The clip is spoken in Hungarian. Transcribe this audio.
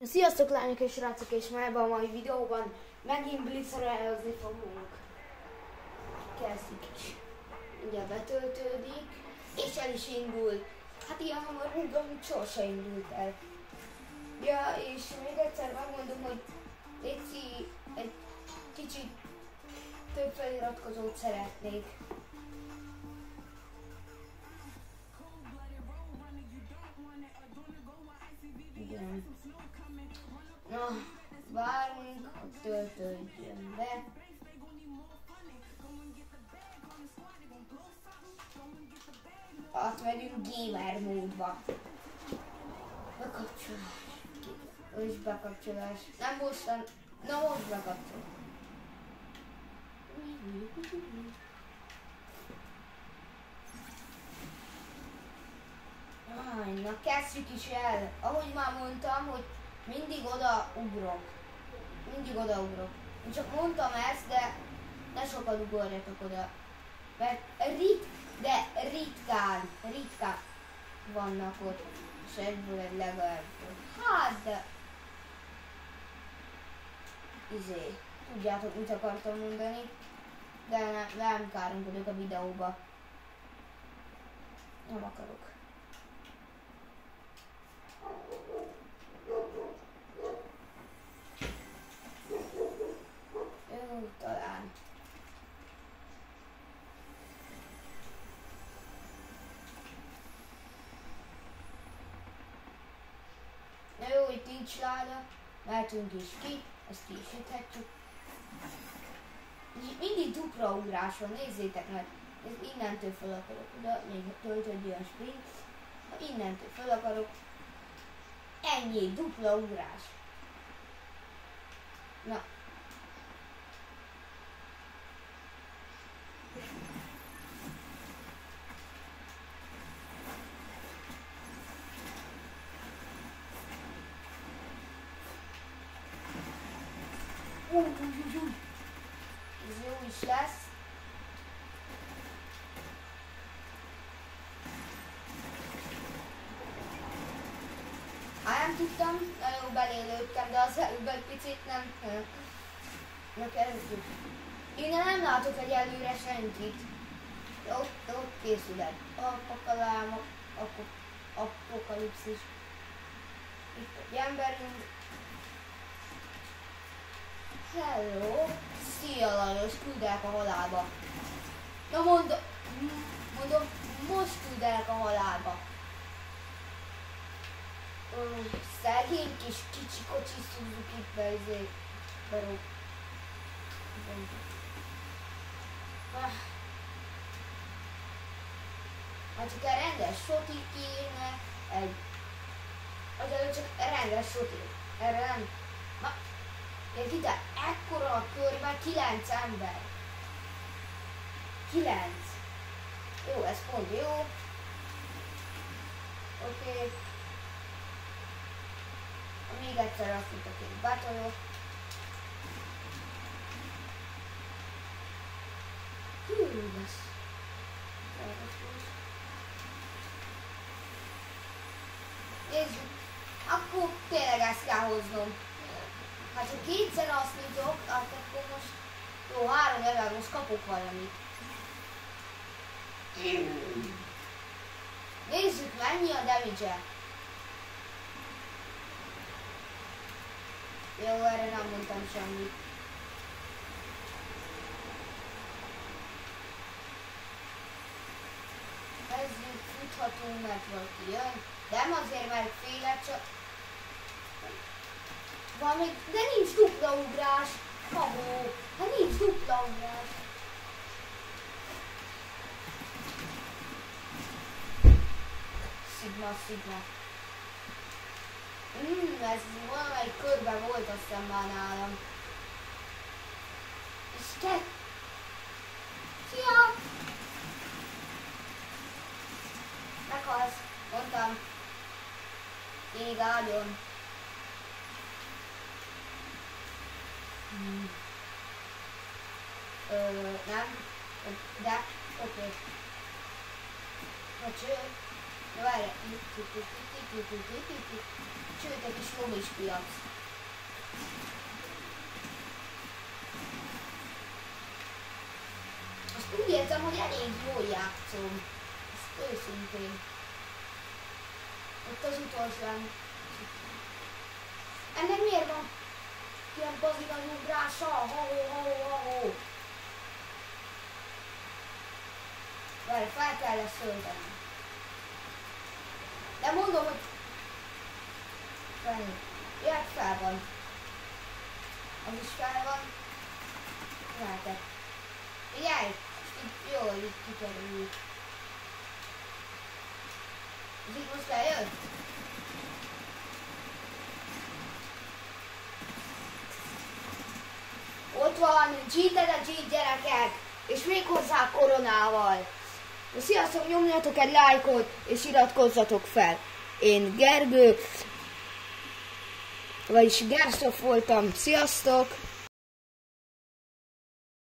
Sziasztok lányok és srácok, és ma ebben a mai videóban megint blitzrezni fogunk. Kezdjük is. Ugye betöltődik, és el is indul. Hát ilyen hamar, mint sose indult el. Ja, és még egyszer megmondom, hogy léci egy kicsit több feliratkozót szeretnék. Igen. Na, várunk, hogy töltődjön be. Átmegyünk gamer módba. Bekapcsolás. És bekapcsolás. Nem mostan. Na most bekapcsol. Na kezdjük is el. Ahogy már mondtam, hogy mindig odaugrok. Én csak mondtam ezt, de ne sokat ugorjatok oda. Mert ritkán vannak ott. És egyből egy legalább. Hát de... Tudjátok, mit akartam mondani. De nem káromkodok a videóba. Nem akarok. Jó, talán. Na jó, itt nincs láda. Mehetünk is ki. Ezt ki is üthetjük. Mindig dupla ugrás van, nézzétek meg. Innentől fel akarok oda, még töltődjön sprint. Ha innentől fel akarok. Ennyi, dupla ugrás. Na. Ez jó is lesz. Nem tudtam, nagyon belélődtem, de az előbb egy picit nem. Na kezdjük. Én nem látok egyelőre senkit. Ott készül egy apokalipszis. Itt egy emberünk. Hello! Szia Lajos, küldek a halálba. Na mondom, most küldek a halálba. Szegény kis kicsi kocsi Suzuki-be berúg. Hát csak egy rendes sotit kéne, csak rendes sotit. Erre nem. Ide, ekkora a körben 9 ember. 9. Jó, ez pont jó. Oké. Még egyszer azt jutok én batolyok. Hű, lesz. Nézzük. Akkor tényleg ezt kell hoznom. Hát ha kétszer azt nyitok, akkor most jó, 3 ezer most kapok valamit. Nézzük, mennyi a damage-e. Jó, erre nem mondtam semmit. Kezdjük, futhatunk, mert valaki jön. Nem azért, mert félek, csak... Van még, de nincs dupla ugrás. Habó, hát nincs dupla ugrás. Szigma. Ez valamelyik körben volt, azt hiszem már nálam. És Szia! Meghalsz, mondtam. Ég áldjon. Nem, de oké. Bocső. Várj. Sőt, egy kis lomispiac. Azt úgy érzem, hogy elég jól játszom. Ezt őszintén. Ott az utolsó. Ennek miért van ilyen bazi nagy ugrása? Ho-ho-ho-ho-ho. Várj, fel kell ezt szölteni. De mondom, hogy fel. Ját, fel van. Az is fel van. Várj. Figyelj! Itt jól itt kikerüljük. Ez így most eljön? Ott van, cheated a cheat gyerekek! És még hozzá koronával! Sziasztok, nyomjatok egy lájkot, és iratkozzatok fel! Én Gergő, vagyis Gersof voltam, sziasztok!